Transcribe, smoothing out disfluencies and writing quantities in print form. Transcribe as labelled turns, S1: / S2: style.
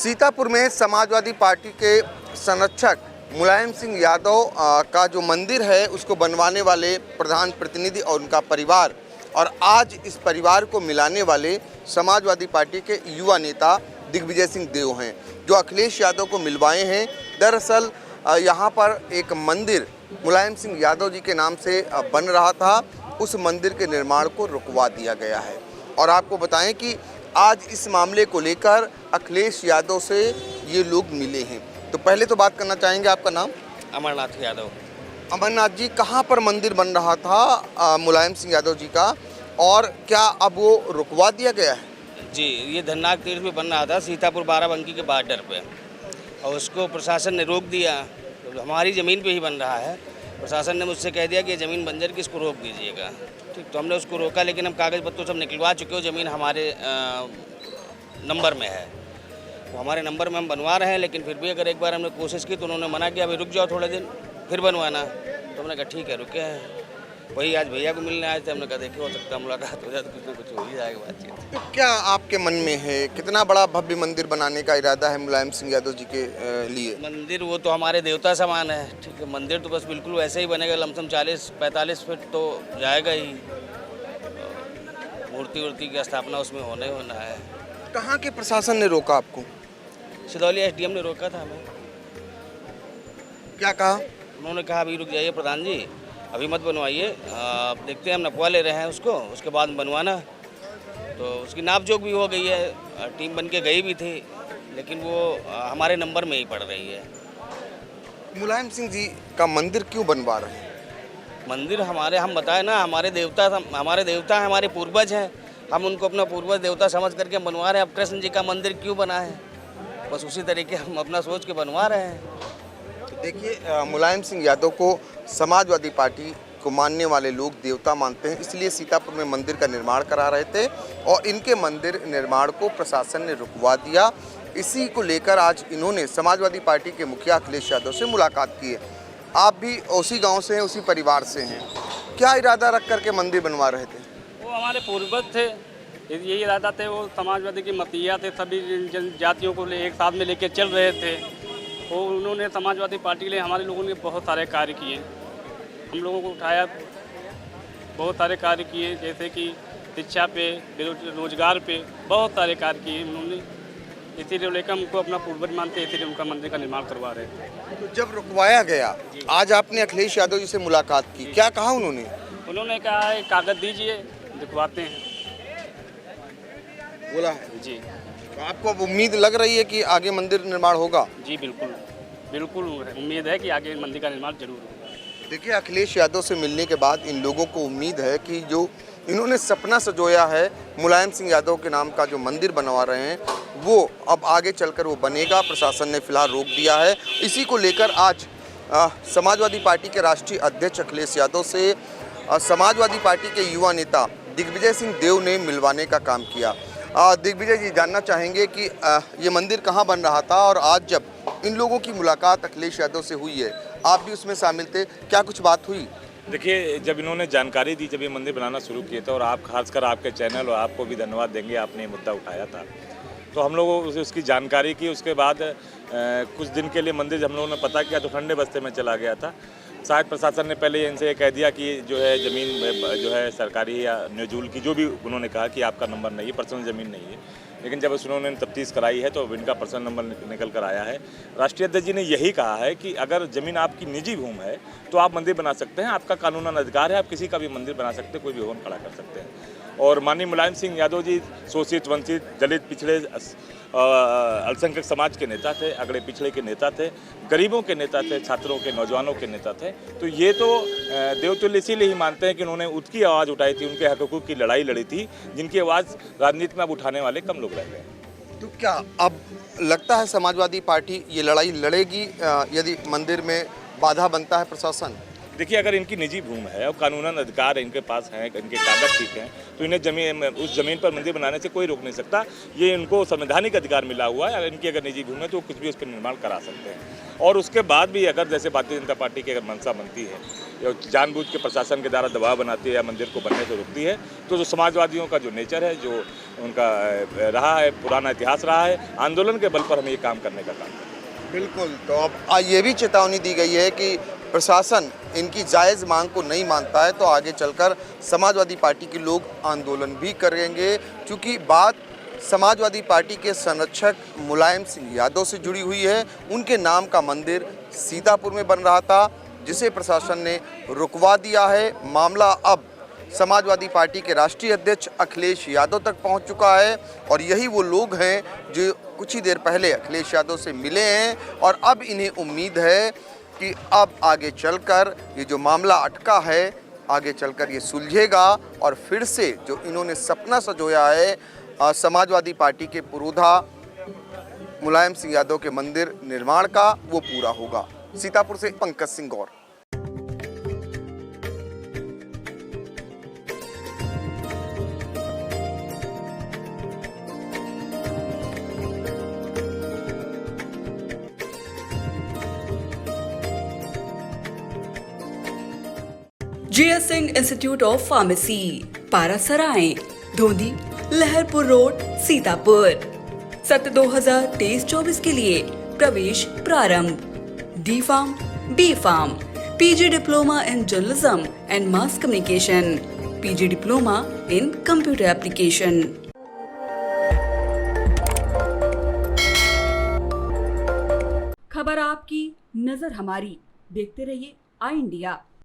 S1: सीतापुर में समाजवादी पार्टी के संरक्षक मुलायम सिंह यादव का जो मंदिर है उसको बनवाने वाले प्रधान प्रतिनिधि और उनका परिवार और आज इस परिवार को मिलाने वाले समाजवादी पार्टी के युवा नेता दिग्विजय सिंह देव हैं, जो अखिलेश यादव को मिलवाए हैं। दरअसल यहाँ पर एक मंदिर मुलायम सिंह यादव जी के नाम से बन रहा था, उस मंदिर के निर्माण को रुकवा दिया गया है। और आपको बताएं कि आज इस मामले को लेकर अखिलेश यादव से ये लोग मिले हैं। तो पहले तो बात करना चाहेंगे, आपका नाम?
S2: अमरनाथ यादव।
S1: अमरनाथ जी, कहाँ पर मंदिर बन रहा था मुलायम सिंह यादव जी का, और क्या अब वो रुकवा दिया गया है?
S2: जी, ये धननाग तीर्थ में बन रहा था सीतापुर बाराबंकी के बॉर्डर पे, और उसको प्रशासन ने रोक दिया। तो हमारी ज़मीन पे ही बन रहा है। प्रशासन ने मुझसे कह दिया कि ये ज़मीन बंजर की, इसको रोक दीजिएगा। ठीक, तो हमने उसको रोका, लेकिन हम कागज़ पत्रों सब निकलवा चुके हो। ज़मीन हमारे नंबर में है, तो हमारे नंबर में हम बनवा रहे हैं। लेकिन फिर भी अगर एक बार हमने कोशिश की तो उन्होंने मना किया, अभी रुक जाओ थोड़े दिन फिर बनवाना। तो हमने कहा ठीक है, रुके हैं। वही आज भैया को मिलने आए थे, हमने कहा देखिए हो सकता है मुलाकात हो जाए तो कुछ ना कुछ हो ही जाएगा बातचीत।
S1: तो क्या आपके मन में है, कितना बड़ा भव्य मंदिर बनाने का इरादा है मुलायम सिंह यादव जी के लिए?
S2: मंदिर वो तो हमारे देवता समान है। ठीक है, मंदिर तो बस बिल्कुल वैसे ही बनेगा, लमसम 40-45 फीट तो जाएगा ही। मूर्ति की स्थापना उसमें होना है।
S1: कहाँ के प्रशासन ने रोका आपको?
S2: सिदौली एसडीएम ने रोका था हमें।
S1: क्या कहा?
S2: उन्होंने कहा अभी रुक जाइए प्रधान जी, अभी मत बनवाइए, देखते हैं हम नपवा ले रहे हैं उसको, उसके बाद बनवाना। तो उसकी नाप जोख भी हो गई है, टीम बन के गई भी थी, लेकिन वो हमारे नंबर में ही पड़ रही है।
S1: मुलायम सिंह जी का मंदिर क्यों बनवा रहे हैं?
S2: मंदिर हम बताए ना, हमारे देवता हैं, हमारे पूर्वज हैं। हम उनको अपना पूर्वज देवता समझ करके बनवा रहे हैं। अब कृष्ण जी का मंदिर क्यों बना है, बस उसी तरीके हम अपना सोच के बनवा रहे हैं।
S1: देखिए, मुलायम सिंह यादव को समाजवादी पार्टी को मानने वाले लोग देवता मानते हैं, इसलिए सीतापुर में मंदिर का निर्माण करा रहे थे और इनके मंदिर निर्माण को प्रशासन ने रुकवा दिया। इसी को लेकर आज इन्होंने समाजवादी पार्टी के मुखिया अखिलेश यादव से मुलाकात की है। आप भी उसी गांव से हैं, उसी परिवार से हैं, क्या इरादा रख करके मंदिर बनवा रहे थे?
S3: वो हमारे पूर्वज थे, यही इरादा थे। वो समाजवादी की मतीया थे, सभी जनजातियों को एक साथ में लेकर चल रहे थे। वो उन्होंने समाजवादी पार्टी के लिए हमारे लोगों ने बहुत सारे कार्य किए, हम लोगों को उठाया, बहुत सारे कार्य किए, जैसे कि शिक्षा पे, रोजगार पे बहुत सारे कार्य किए उन्होंने। इसीलिए लेकर हमको अपना पूर्वज मानते, इसीलिए उनका मंदिर का निर्माण करवा रहे थे।
S1: तो जब रुकवाया गया, आज आपने अखिलेश यादव जी से मुलाकात की, क्या कहा उन्होंने?
S3: उन्होंने कहा है कागज दीजिए, दिखवाते हैं,
S1: बोला है
S3: जी।
S1: तो आपको अब उम्मीद लग रही है कि आगे मंदिर निर्माण होगा?
S3: जी बिल्कुल उम्मीद है कि आगे मंदिर का निर्माण जरूर होगा।
S1: देखिए, अखिलेश यादव से मिलने के बाद इन लोगों को उम्मीद है कि जो इन्होंने सपना सजोया है मुलायम सिंह यादव के नाम का जो मंदिर बनवा रहे हैं, वो अब आगे चलकर वो बनेगा। प्रशासन ने फिलहाल रोक दिया है। इसी को लेकर आज समाजवादी पार्टी के राष्ट्रीय अध्यक्ष अखिलेश यादव से समाजवादी पार्टी के युवा नेता दिग्विजय सिंह देव ने मिलवाने का काम किया। दिग्विजय जी, जानना चाहेंगे कि ये मंदिर कहाँ बन रहा था, और आज जब इन लोगों की मुलाकात अखिलेश यादव से हुई है, आप भी उसमें शामिल थे, क्या कुछ बात हुई?
S4: देखिए, जब इन्होंने जानकारी दी, जब ये मंदिर बनाना शुरू किए थे, और आप खासकर आपके चैनल और आपको भी धन्यवाद देंगे, आपने ये मुद्दा उठाया था, तो हम लोगों उसकी जानकारी की। उसके बाद कुछ दिन के लिए मंदिर हम लोगों ने पता किया तो ठंडे बस्ते में चला गया था। शायद प्रशासन ने पहले इनसे ये कह दिया कि जो है ज़मीन जो है सरकारी या न्यूजूल की, जो भी उन्होंने कहा कि आपका नंबर नहीं है, पर्सनल ज़मीन नहीं है। लेकिन जब उन्होंने तफ्तीश कराई है तो इनका पर्सनल नंबर निकल कर आया है। राष्ट्रीय अध्यक्ष जी ने यही कहा है कि अगर ज़मीन आपकी निजी भूमि है तो आप मंदिर बना सकते हैं, आपका कानूनन अधिकार है, आप किसी का भी मंदिर बना सकते हैं, कोई भी भवन खड़ा कर सकते हैं। और माननीय मुलायम सिंह यादव जी शोषित, वंचित, दलित, पिछड़े, अल्पसंख्यक समाज के नेता थे, अगड़े पिछड़े के नेता थे, गरीबों के नेता थे, छात्रों के, नौजवानों के नेता थे। तो ये तो देवतुल्य इसीलिए ही मानते हैं कि उन्होंने उनकी आवाज़ उठाई थी, उनके हकूक़ की लड़ाई लड़ी थी, जिनकी आवाज़ राजनीति में अब उठाने वाले कम लोग रह गए।
S1: तो क्या अब लगता है समाजवादी पार्टी ये लड़ाई लड़ेगी यदि मंदिर में बाधा बनता है प्रशासन?
S4: देखिए, अगर इनकी निजी भूमि है और कानूनन अधिकार इनके पास हैं, इनके कागज ठीक हैं, तो इन्हें उस ज़मीन पर मंदिर बनाने से कोई रोक नहीं सकता। ये इनको संवैधानिक अधिकार मिला हुआ है। अगर इनकी अगर निजी भूमि है तो कुछ भी उस पर निर्माण करा सकते हैं। और उसके बाद भी अगर जैसे भारतीय जनता पार्टी की अगर मंशा बनती है जानबूझ के प्रशासन के द्वारा दबाव बनाती है या मंदिर को बनने से रोकती है। तो जो समाजवादियों का जो नेचर है, जो उनका रहा है, पुराना इतिहास रहा है, आंदोलन के बल पर हमें ये काम करने का काम करना है।
S1: बिल्कुल। तो अब ये भी चेतावनी दी गई है कि प्रशासन इनकी जायज़ मांग को नहीं मानता है तो आगे चलकर समाजवादी पार्टी के लोग आंदोलन भी करेंगे, क्योंकि बात समाजवादी पार्टी के संरक्षक मुलायम सिंह यादव से जुड़ी हुई है। उनके नाम का मंदिर सीतापुर में बन रहा था, जिसे प्रशासन ने रुकवा दिया है। मामला अब समाजवादी पार्टी के राष्ट्रीय अध्यक्ष अखिलेश यादव तक पहुंच चुका है और यही वो लोग हैं जो कुछ ही देर पहले अखिलेश यादव से मिले हैं और अब इन्हें उम्मीद है कि अब आगे चलकर ये जो मामला अटका है, आगे चलकर ये सुलझेगा और फिर से जो इन्होंने सपना सजोया है समाजवादी पार्टी के पुरोधा मुलायम सिंह यादव के मंदिर निर्माण का, वो पूरा होगा। सीतापुर से पंकज सिंह गौर।
S5: GS Singh institute of pharmacy, Parasrai, Dhondhi, Laharpur road, Sitapur. सत्र 2023-24 के लिए प्रवेश प्रारंभ। D Farm, B Farm, PG diploma in journalism and mass communication, PG diploma in computer application. खबर आपकी, नजर हमारी। देखते रहिए आई इंडिया।